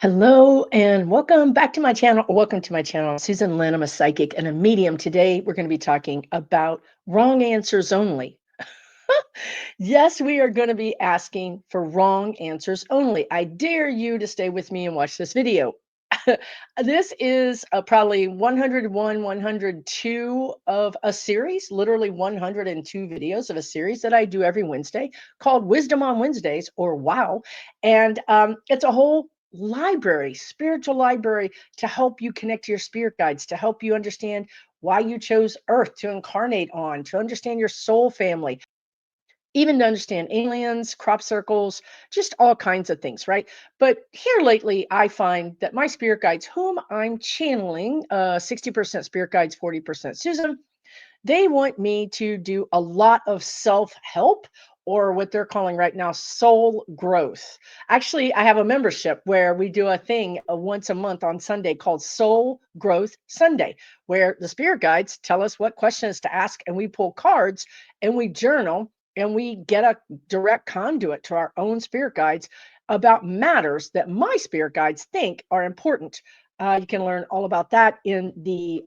Hello and welcome back to my channel. Welcome to my channel. Susan Lynn, I'm a psychic and a medium. Today we're going to be talking about wrong answers only. Yes, we are going to be asking for wrong answers only. I dare you to stay with me and watch this video. This is probably 101, 102 of a series, literally 102 videos of a series that I do every Wednesday called Wisdom on Wednesdays, or WOW. And it's a whole library, spiritual library, to help you connect to your spirit guides, to help you understand why you chose Earth to incarnate on, to understand your soul family, even to understand aliens, crop circles, just all kinds of things, right? But here lately, I find that my spirit guides, whom I'm channeling, 60% spirit guides, 40% Susan, they want me to do a lot of self help, or what they're calling right now soul growth. Actually, I have a membership where we do a thing once a month on Sunday called Soul Growth Sunday, where the spirit guides tell us what questions to ask, and we pull cards and we journal and we get a direct conduit to our own spirit guides about matters that my spirit guides think are important. You can learn all about that in the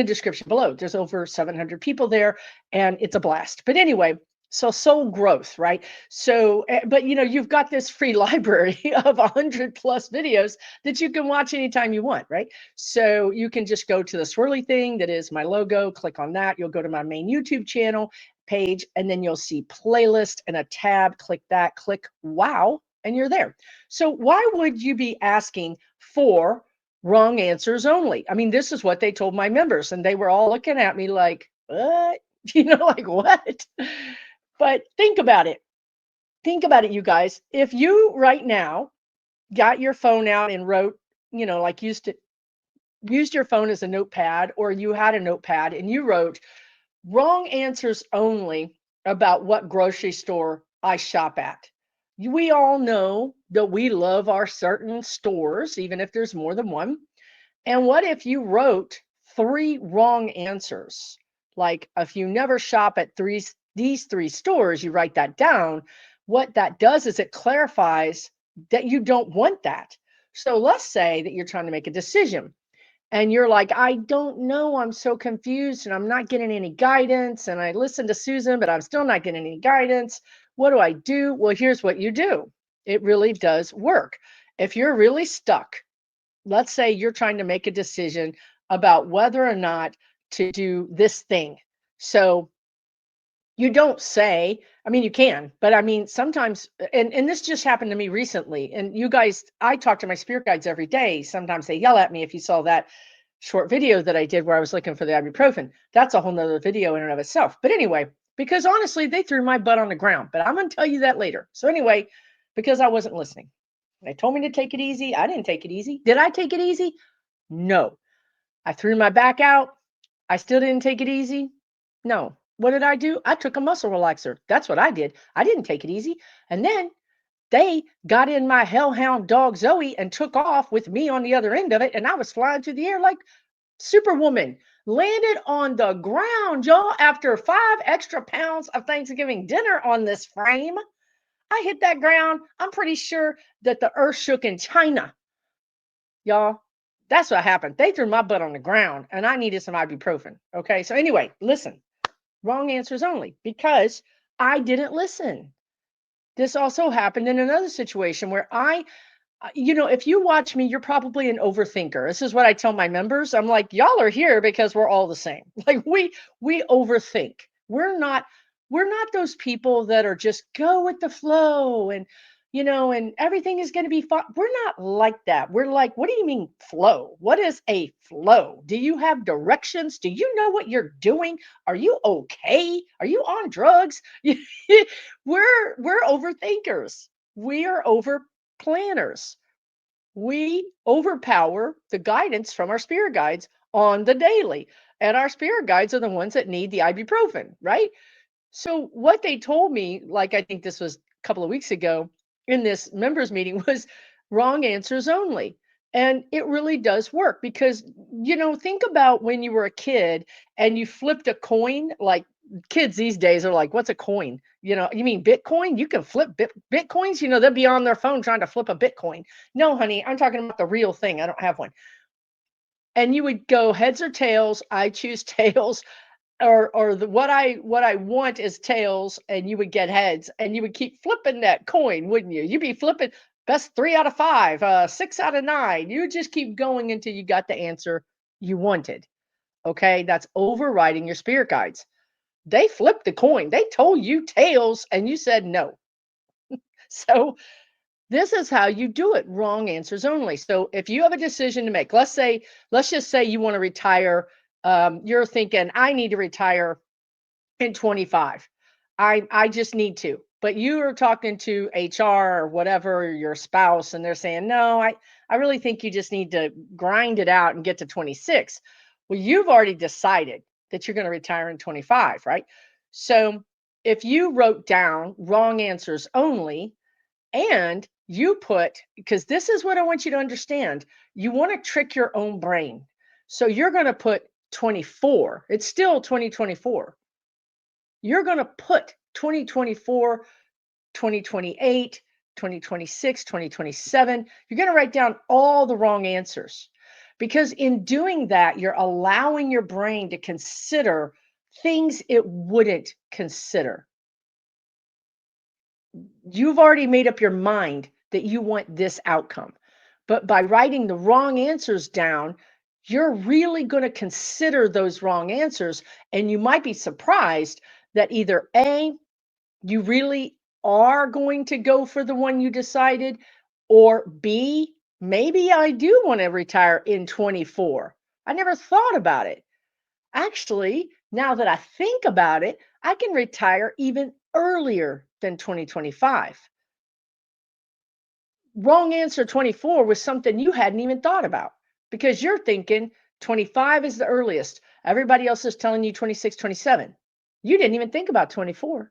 description below. There's over 700 people there and it's a blast. But anyway, so soul growth, right? So, but you've got this free library of 100 plus videos that you can watch anytime you want, right? So you can just go to the swirly thing that is my logo, click on that. You'll go to my main YouTube channel page, and then you'll see playlist and a tab. Click that, click wow, and you're there. So why would you be asking for wrong answers only? I mean, this is what they told my members, and they were all looking at me like, what? Like what? But think about it. Think about it, you guys. If you right now got your phone out and wrote, like used your phone as a notepad, or you had a notepad and you wrote wrong answers only about what grocery store I shop at. We all know that we love our certain stores, even if there's more than one. And what if you wrote three wrong answers? Like if you never shop at these three stores, you write that down. What that does is it clarifies that you don't want that. So let's say that you're trying to make a decision and you're like, I don't know, I'm so confused and I'm not getting any guidance. And I listened to Susan, but I'm still not getting any guidance. What do I do? Well, here's what you do. It really does work. If you're really stuck, let's say you're trying to make a decision about whether or not to do this thing. So you don't say, I mean, you can, but I mean, sometimes, and this just happened to me recently. And you guys, I talk to my spirit guides every day. Sometimes they yell at me. If you saw that short video that I did where I was looking for the ibuprofen, that's a whole nother video in and of itself. But anyway, because honestly, they threw my butt on the ground, but I'm going to tell you that later. So anyway, because I wasn't listening. They told me to take it easy. I didn't take it easy. Did I take it easy? No. I threw my back out. I still didn't take it easy. No. What did I do? I took a muscle relaxer. That's what I did. I didn't take it easy. And then they got in my hellhound dog Zoe and took off with me on the other end of it. And I was flying through the air like Superwoman. Landed on the ground, y'all, after 5 extra pounds of Thanksgiving dinner on this frame. I hit that ground. I'm pretty sure that the earth shook in China. Y'all, that's what happened. They threw my butt on the ground and I needed some ibuprofen. Okay. So, anyway, listen, wrong answers only because I didn't listen. This also happened in another situation where if you watch me, you're probably an overthinker. This is what I tell my members. I'm like, y'all are here because we're all the same. Like we overthink. We're not those people that are just go with the flow and everything is going to be fine. We're not like that. We're like, what do you mean flow? What is a flow? Do you have directions? Do you know what you're doing? Are you okay? Are you on drugs? We're overthinkers. We are over planners. We overpower the guidance from our spirit guides on the daily. And our spirit guides are the ones that need the ibuprofen, right? So what they told me, like I think this was a couple of weeks ago in this members meeting, was wrong answers only. And it really does work because, think about when you were a kid and you flipped a coin, like Kids these days are like, "What's a coin?" You mean Bitcoin? You can flip Bitcoins? They'll be on their phone trying to flip a Bitcoin. No, honey, I'm talking about the real thing. I don't have one. And you would go heads or tails. I choose tails, or what I want is tails, and you would get heads, and you would keep flipping that coin, wouldn't you? You'd be flipping best 3 out of 5, 6 out of 9. You would just keep going until you got the answer you wanted. Okay, that's overriding your spirit guides. They flipped the coin. They told you tails, and you said no. So this is how you do it. Wrong answers only. So if you have a decision to make, let's just say you want to retire. You're thinking, I need to retire in 25. I just need to. But you are talking to HR or whatever, or your spouse, and they're saying, no, I really think you just need to grind it out and get to 26. Well, you've already decided that you're going to retire in 25, right? So if you wrote down wrong answers only, and you put, because this is what I want you to understand, you want to trick your own brain. So you're going to put 24. It's still 2024. You're going to put 2024, 2028, 2026, 2027. You're going to write down all the wrong answers, because in doing that, you're allowing your brain to consider things it wouldn't consider. You've already made up your mind that you want this outcome. But by writing the wrong answers down, you're really going to consider those wrong answers. And you might be surprised that either A, you really are going to go for the one you decided, or B, maybe I do want to retire in 24. I never thought about it. Actually, now that I think about it, I can retire even earlier than 2025. Wrong answer 24 was something you hadn't even thought about, because you're thinking 25 is the earliest. Everybody else is telling you 26, 27. You didn't even think about 24.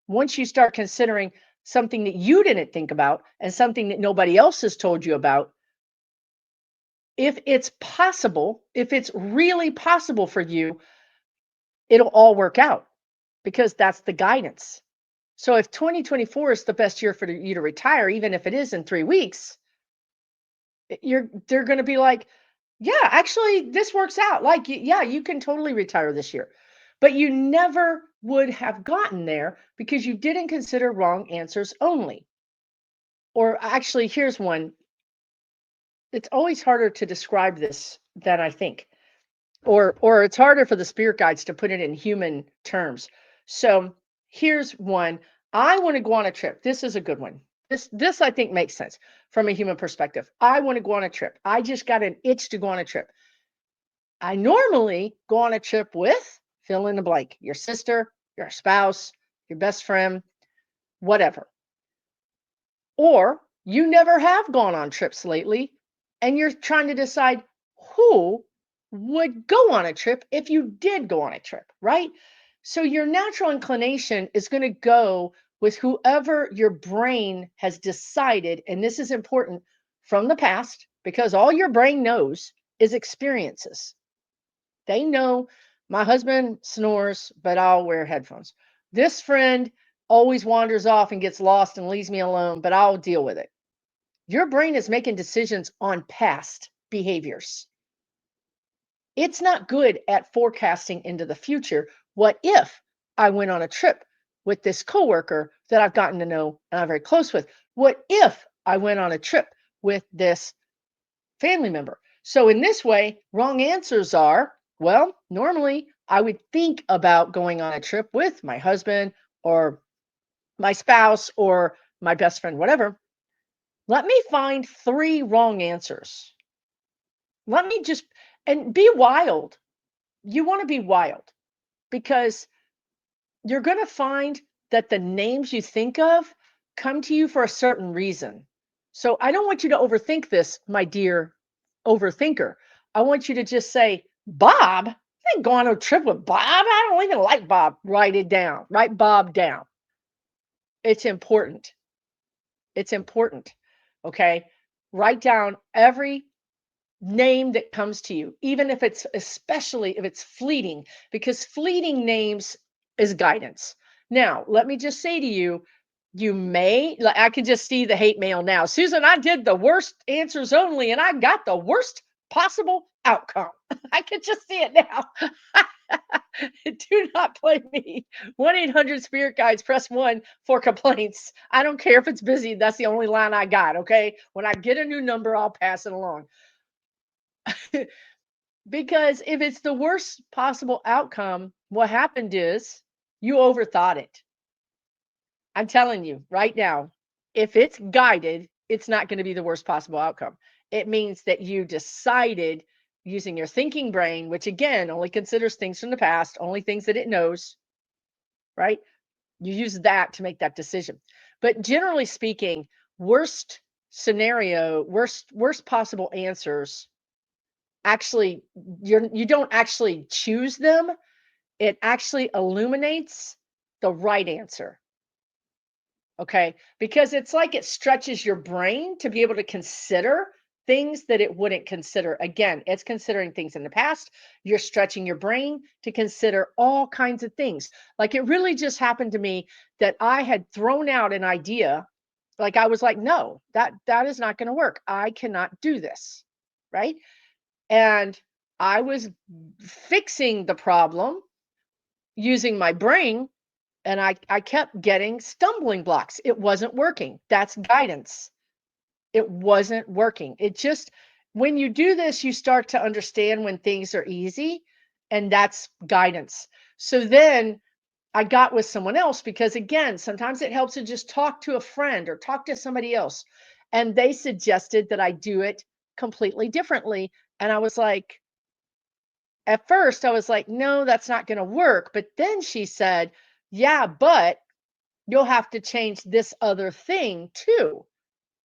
Once you start considering something that you didn't think about and something that nobody else has told you about, if it's possible, if it's really possible for you, it'll all work out, because that's the guidance. So if 2024 is the best year for you to retire, even if it is in 3 weeks, they're going to be like, yeah, actually, this works out. Like, yeah, you can totally retire this year. But you never would have gotten there because you didn't consider wrong answers only. Or actually, here's one. It's always harder to describe this than I think. Or it's harder for the spirit guides to put it in human terms. So here's one. I want to go on a trip. This is a good one. This I think makes sense from a human perspective. I want to go on a trip. I just got an itch to go on a trip. I normally go on a trip with, fill in the blank, your sister, your spouse, your best friend, whatever. Or you never have gone on trips lately, and you're trying to decide who would go on a trip if you did go on a trip, right? So your natural inclination is going to go with whoever your brain has decided, and this is important, from the past, because all your brain knows is experiences. They know my husband snores, but I'll wear headphones. This friend always wanders off and gets lost and leaves me alone, but I'll deal with it. Your brain is making decisions on past behaviors. It's not good at forecasting into the future. What if I went on a trip with this coworker that I've gotten to know and I'm very close with? What if I went on a trip with this family member? So in this way, wrong answers are, well, normally I would think about going on a trip with my husband or my spouse or my best friend, whatever. Let me find 3 wrong answers. Let me just, and be wild. You want to be wild, because you're going to find that the names you think of come to you for a certain reason. So I don't want you to overthink this, my dear overthinker. I want you to just say, Bob? I ain't going on a trip with Bob. I don't even like Bob. Write it down. Write Bob down. It's important. It's important. Okay. Write down every name that comes to you, even if it's, especially if it's fleeting, because fleeting names is guidance. Now, let me just say to you, you may, like, I can just see the hate mail now. Susan, I did the worst answers only and I got the worst possible outcome. I can just see it now. Do not blame me. 1-800 Spirit Guides, press 1 for complaints. I don't care if it's busy. That's the only line I got. Okay. When I get a new number, I'll pass it along. Because if it's the worst possible outcome, what happened is you overthought it. I'm telling you right now, if it's guided, it's not going to be the worst possible outcome. It means that you decided using your thinking brain, which again only considers things from the past, only things that it knows, right? You use that to make that decision. But generally speaking, worst scenario, worst possible answers, actually you don't actually choose them. It actually illuminates the right answer. Okay. Because it's like it stretches your brain to be able to consider things that it wouldn't consider. Again, it's considering things in the past. You're stretching your brain to consider all kinds of things. Like it really just happened to me that I had thrown out an idea. Like I was like, no, that is not going to work. I cannot do this. Right. And I was fixing the problem using my brain, and I kept getting stumbling blocks. It wasn't working. That's guidance. It wasn't working. It just, when you do this, you start to understand when things are easy, and that's guidance. So then I got with someone else because, again, sometimes it helps to just talk to a friend or talk to somebody else. And they suggested that I do it completely differently. And I was like, at first, I was like, no, that's not going to work. But then she said, yeah, but you'll have to change this other thing too.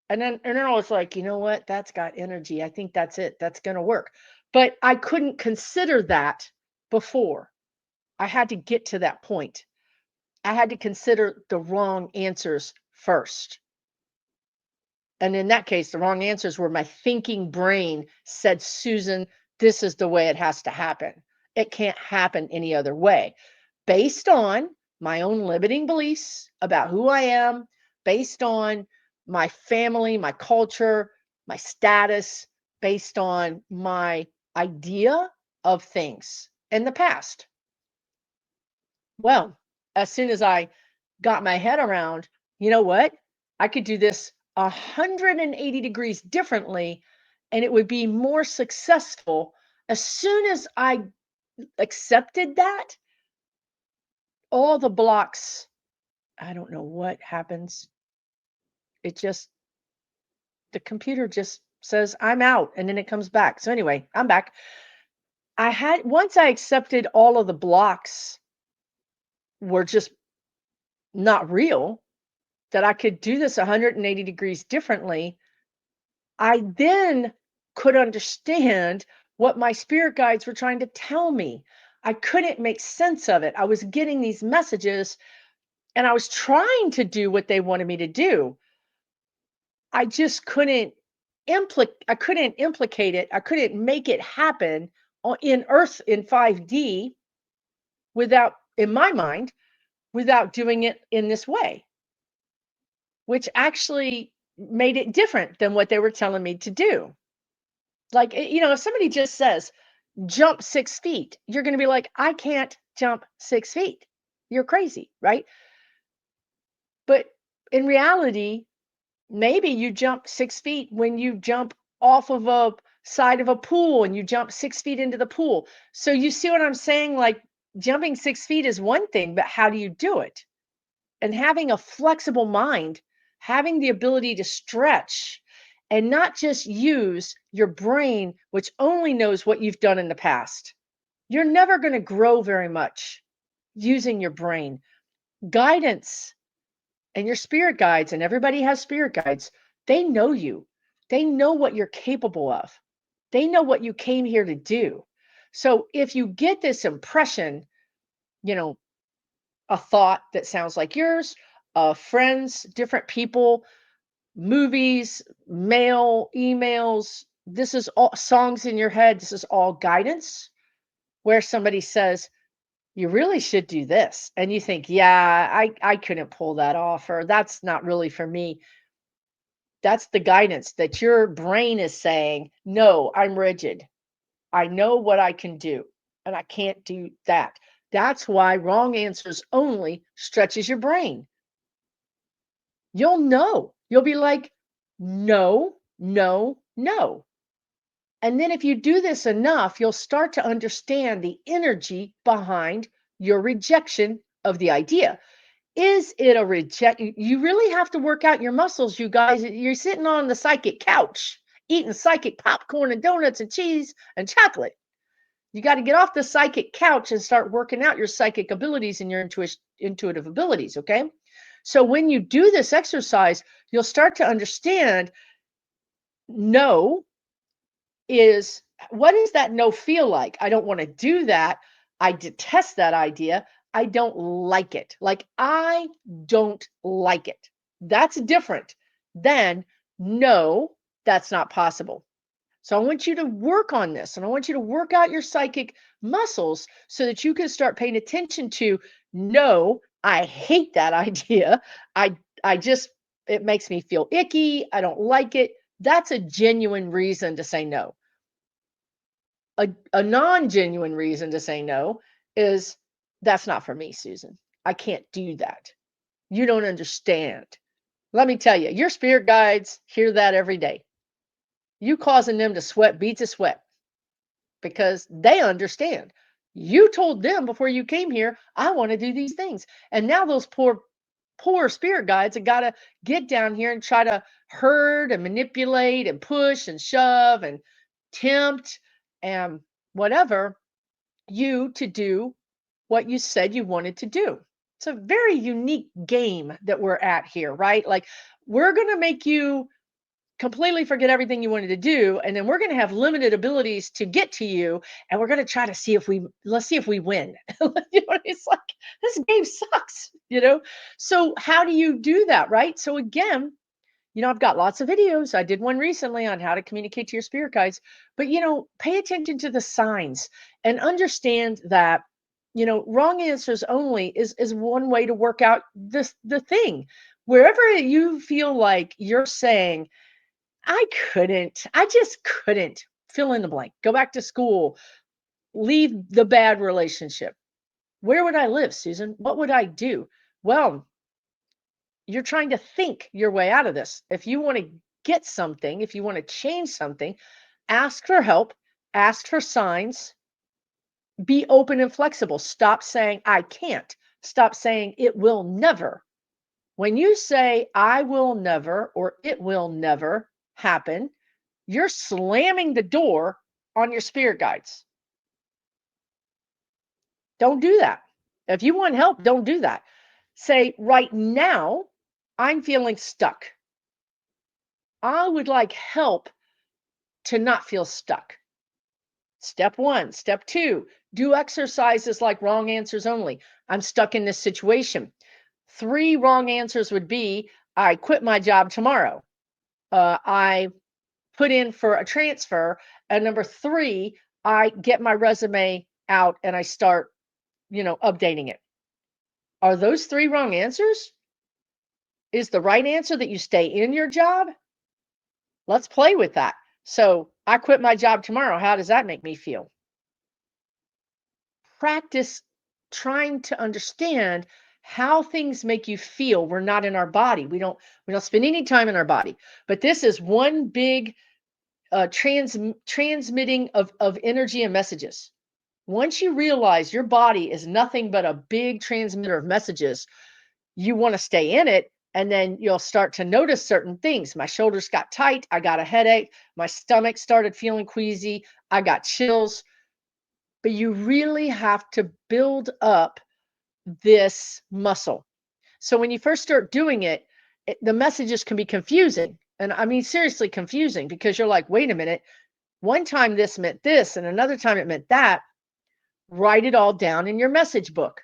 And then I was like, you know what? That's got energy. I think that's it. That's going to work. But I couldn't consider that before. I had to get to that point. I had to consider the wrong answers first. And in that case, the wrong answers were my thinking brain said, Susan, this is the way it has to happen. It can't happen any other way. Based on my own limiting beliefs about who I am, based on my family, my culture, my status, based on my idea of things in the past. Well, as soon as I got my head around, you know what? I could do this 180 degrees differently and it would be more successful. As soon as I accepted that, all the blocks, I don't know what happens. It just, the computer just says, I'm out, and then it comes back. So, anyway, I'm back. Once I accepted all of the blocks were just not real, that I could do this 180 degrees differently, I then could understand what my spirit guides were trying to tell me. I couldn't make sense of it. I was getting these messages and I was trying to do what they wanted me to do. I just I couldn't implicate it. I couldn't make it happen in Earth in 5D without, in my mind, without doing it in this way, which actually made it different than what they were telling me to do. Like, if somebody just says, jump 6 feet, you're going to be like, I can't jump 6 feet. You're crazy, right? But in reality, maybe you jump 6 feet when you jump off of a side of a pool and you jump 6 feet into the pool. So you see what I'm saying? Like jumping 6 feet is one thing, but how do you do it? And having a flexible mind, having the ability to stretch and not just use your brain, which only knows what you've done in the past. You're never going to grow very much using your brain. Guidance and your spirit guides, and everybody has spirit guides, they know you. They know what you're capable of. They know what you came here to do. So if you get this impression, you know, a thought that sounds like yours, friends, different people, movies, mail, emails, this is all songs in your head. This is all guidance where somebody says, You really should do this. And you think, yeah, I couldn't pull that off, or that's not really for me. That's the guidance that your brain is saying, no, I'm rigid. I know what I can do, and I can't do that. That's why wrong answers only stretches your brain. You'll know. You'll be like, no, no, no. And then if you do this enough, you'll start to understand the energy behind your rejection of the idea. Is it a reject? You really have to work out your muscles, you guys. You're sitting on the psychic couch, eating psychic popcorn and donuts and cheese and chocolate. You got to get off the psychic couch and start working out your psychic abilities and your intuitive abilities. Okay. So when you do this exercise, you'll start to understand no is what does that no feel like? I don't want to do that. I detest that idea. I don't like it. Like, I don't like it. That's different than no, that's not possible. So I want you to work on this, and I want you to work out your psychic muscles so that you can start paying attention to no, I hate that idea. I just it makes me feel icky. I don't like it. That's a genuine reason to say no. A non-genuine reason to say no is that's not for me, Susan. I can't do that. You don't understand. Let me tell you, your spirit guides hear that every day. You causing them to sweat beats a sweat because they understand. You told them before you came here, I want to do these things. And now those poor spirit guides have got to get down here and try to herd and manipulate and push and shove and tempt and whatever you to do what you said you wanted to do. It's a very unique game that we're at here, right? Like, we're going to make you completely forget everything you wanted to do, and then we're going to have limited abilities to get to you, and we're going to try to see if we let's see if we win. It's like, this game sucks, so how do you do that, right? So again, I've got lots of videos. I did one recently on how to communicate to your spirit guides, but pay attention to the signs and understand that, wrong answers only is one way to work out the thing. Wherever you feel like you're saying, I just couldn't fill in the blank, go back to school, leave the bad relationship. Where would I live, Susan? What would I do? Well, you're trying to think your way out of this. If you want to get something, if you want to change something, ask for help, ask for signs, be open and flexible. Stop saying, I can't. Stop saying, it will never. When you say, I will never, or it will never happen, you're slamming the door on your spirit guides. Don't do that. If you want help, don't do that. Say, right now, I'm feeling stuck. I would like help to not feel stuck. Step one. Step two, do exercises like wrong answers only. I'm stuck in this situation. 3 wrong answers would be, I quit my job tomorrow. I put in for a transfer. And number 3, I get my resume out and I start, updating it. Are those 3 wrong answers? Is the right answer that you stay in your job? Let's play with that. So I quit my job tomorrow. How does that make me feel? Practice trying to understand how things make you feel. We're not in our body. We don't spend any time in our body. But this is one big transmitting of energy and messages. Once you realize your body is nothing but a big transmitter of messages, you want to stay in it. And then you'll start to notice certain things. My shoulders got tight. I got a headache. My stomach started feeling queasy. I got chills. But you really have to build up this muscle. So when you first start doing it, the messages can be confusing. And I mean, seriously confusing, because you're like, wait a minute, one time this meant this, and another time it meant that. Write it all down in your message book.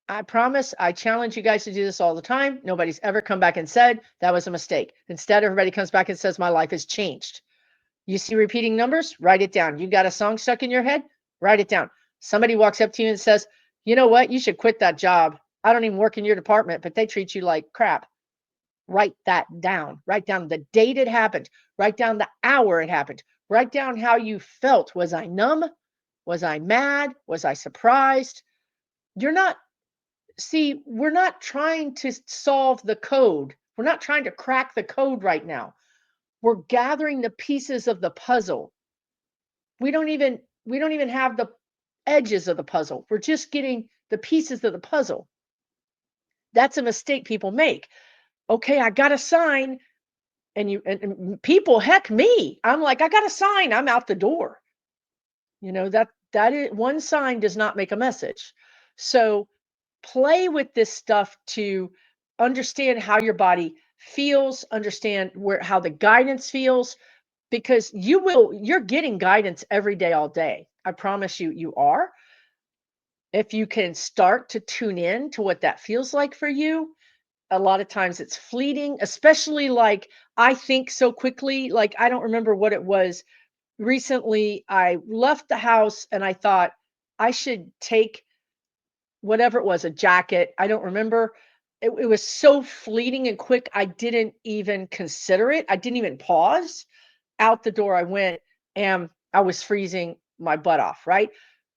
I promise, I challenge you guys to do this all the time. Nobody's ever come back and said that was a mistake. Instead, everybody comes back and says, my life has changed. You see repeating numbers? Write it down. You got a song stuck in your head? Write it down. Somebody walks up to you and says, you know what? You should quit that job. I don't even work in your department, but they treat you like crap. Write that down. Write down the date it happened. Write down the hour it happened. Write down how you felt. Was I numb? Was I mad? Was I surprised? You're not, see, we're not trying to solve the code. We're not trying to crack the code right now. We're gathering the pieces of the puzzle. We don't even have the edges of the puzzle. We're just getting the pieces of the puzzle. That's a mistake people make. Okay, I got a sign. And people, heck me, I'm like, I got a sign, I'm out the door. That is one sign does not make a message. So play with this stuff to understand how your body feels, understand how the guidance feels, because you're getting guidance every day, all day. I promise you, you are. If you can start to tune in to what that feels like for you, a lot of times it's fleeting, especially like I think so quickly. Like I don't remember what it was. Recently, I left the house and I thought I should take whatever it was, a jacket. I don't remember. It was so fleeting and quick. I didn't even consider it. I didn't even pause. Out the door I went and I was freezing my butt off, right?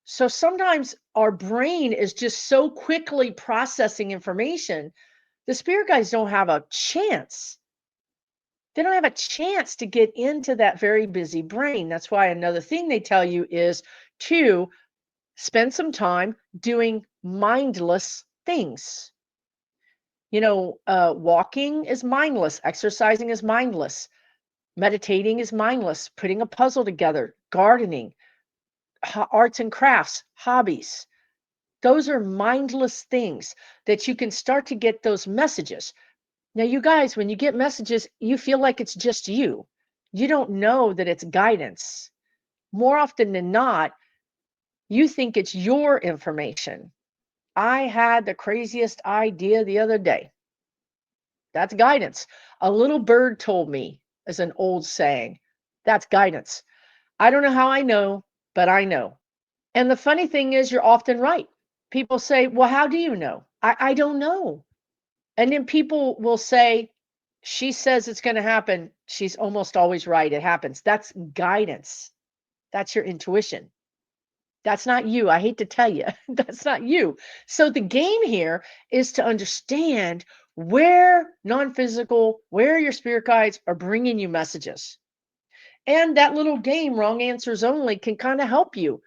So sometimes our brain is just so quickly processing information. The spirit guides don't have a chance. They don't have a chance to get into that very busy brain. That's why another thing they tell you is to spend some time doing mindless things. Walking is mindless, exercising is mindless, meditating is mindless, putting a puzzle together, gardening, arts and crafts, hobbies. Those are mindless things that you can start to get those messages. Now, you guys, when you get messages, you feel like it's just you. You don't know that it's guidance. More often than not, you think it's your information. I had the craziest idea the other day. That's guidance. A little bird told me, is an old saying. That's guidance. I don't know how I know, but I know. And the funny thing is, you're often right. People say, well, how do you know? I don't know. And then people will say, she says it's going to happen. She's almost always right. It happens. That's guidance. That's your intuition. That's not you. I hate to tell you, that's not you. So the game here is to understand where non-physical, where your spirit guides are bringing you messages. And that little game, wrong answers only, can kind of help you,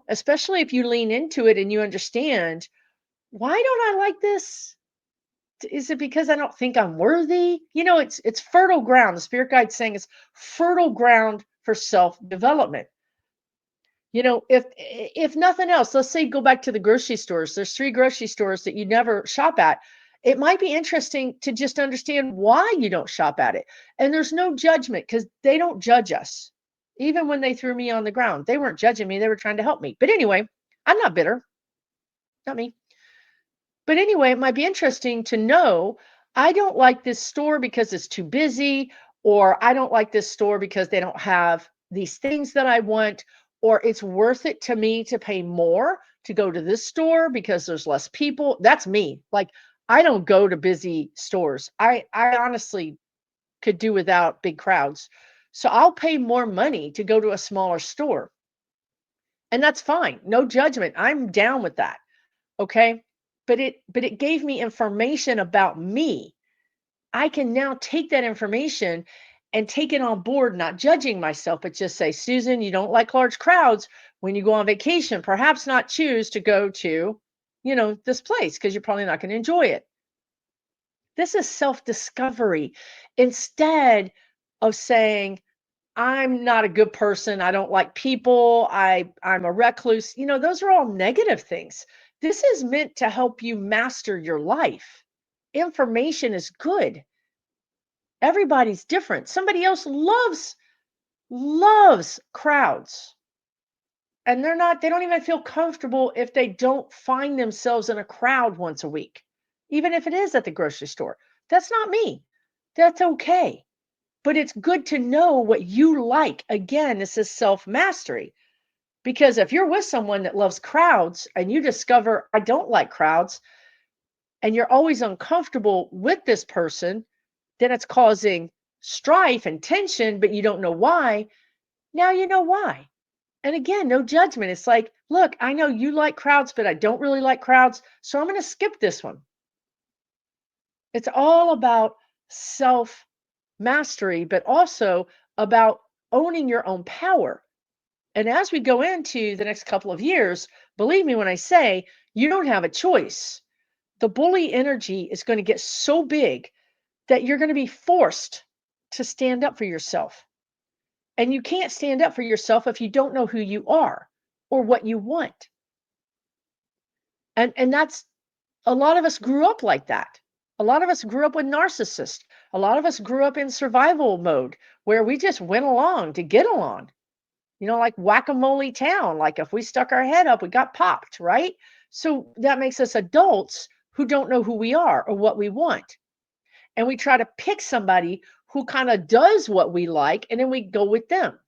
especially if you lean into it and you understand, why don't I like this? Is it because I don't think I'm worthy? It's fertile ground. The spirit guide saying it's fertile ground for self-development. If nothing else, let's say go back to the grocery stores. There's 3 grocery stores that you never shop at. It might be interesting to just understand why you don't shop at it. And there's no judgment because they don't judge us. Even when they threw me on the ground, they weren't judging me. They were trying to help me. But anyway, I'm not bitter. Not me. But anyway, it might be interesting to know I don't like this store because it's too busy, or I don't like this store because they don't have these things that I want, or it's worth it to me to pay more to go to this store because there's less people. That's me. Like I don't go to busy stores. I honestly could do without big crowds. So I'll pay more money to go to a smaller store. And that's fine. No judgment. I'm down with that. Okay. But it gave me information about me. I can now take that information and take it on board, not judging myself, but just say, Susan, you don't like large crowds. When you go on vacation, perhaps not choose to go to, this place because you're probably not going to enjoy it. This is self-discovery instead of saying, I'm not a good person. I don't like people. I'm a recluse. Those are all negative things. This is meant to help you master your life. Information is good. Everybody's different. Somebody else loves crowds. And they don't even feel comfortable if they don't find themselves in a crowd once a week, even if it is at the grocery store. That's not me. That's okay. But it's good to know what you like. Again, this is self mastery. Because if you're with someone that loves crowds and you discover, I don't like crowds, and you're always uncomfortable with this person, then it's causing strife and tension, but you don't know why. Now you know why. And again, no judgment. It's like, look, I know you like crowds, but I don't really like crowds. So I'm going to skip this one. It's all about self mastery, but also about owning your own power. And as we go into the next couple of years, believe me when I say you don't have a choice. The bully energy is going to get so big that you're going to be forced to stand up for yourself. And you can't stand up for yourself if you don't know who you are or what you want. And that's a lot of us grew up like that. A lot of us grew up with narcissists. A lot of us grew up in survival mode where we just went along to get along. Like whack-a-mole town. Like if we stuck our head up, we got popped, right? So that makes us adults who don't know who we are or what we want. And we try to pick somebody who kind of does what we like, and then we go with them.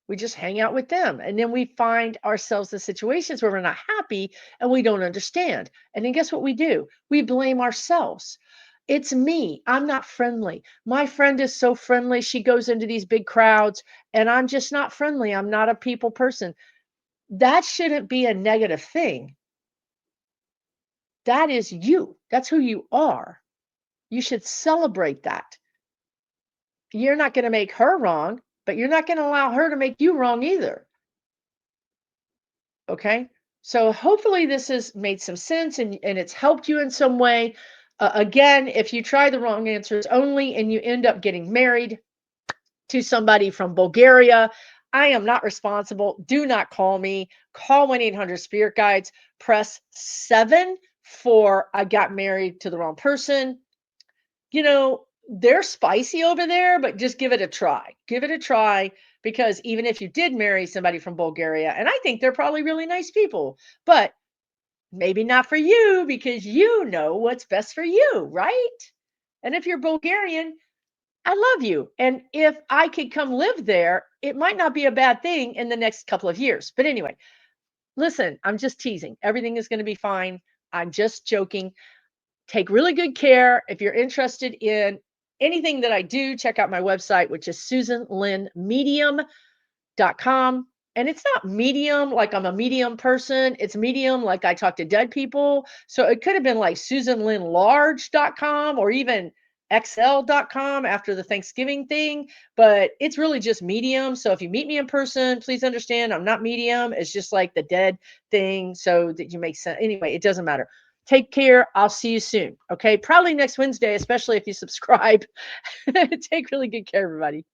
We just hang out with them. And then we find ourselves in situations where we're not happy and we don't understand. And then guess what we do? We blame ourselves. It's me. I'm not friendly. My friend is so friendly. She goes into these big crowds and I'm just not friendly. I'm not a people person. That shouldn't be a negative thing. That is you. That's who you are. You should celebrate that. You're not going to make her wrong, but you're not going to allow her to make you wrong either. Okay. So hopefully this has made some sense and it's helped you in some way. Again, if you try the wrong answers only and you end up getting married to somebody from Bulgaria, I am not responsible. Do not call me. Call 1-800 Spirit Guides. Press 7 for I got married to the wrong person. They're spicy over there, but just give it a try. Give it a try because even if you did marry somebody from Bulgaria, and I think they're probably really nice people, but maybe not for you because you know what's best for you, right? And if you're Bulgarian, I love you. And if I could come live there, it might not be a bad thing in the next couple of years. But anyway, listen, I'm just teasing. Everything is going to be fine. I'm just joking. Take really good care. If you're interested in anything that I do, check out my website, which is susanlynnmedium.com. And it's not medium like I'm a medium person. It's medium like I talk to dead people. So it could have been like susanlynnlarge.com or even xl.com after the Thanksgiving thing, but it's really just medium. So if you meet me in person, please understand I'm not medium. It's just like the dead thing so that you make sense. Anyway, it doesn't matter. Take care. I'll see you soon. Okay. Probably next Wednesday, especially if you subscribe. Take really good care, everybody.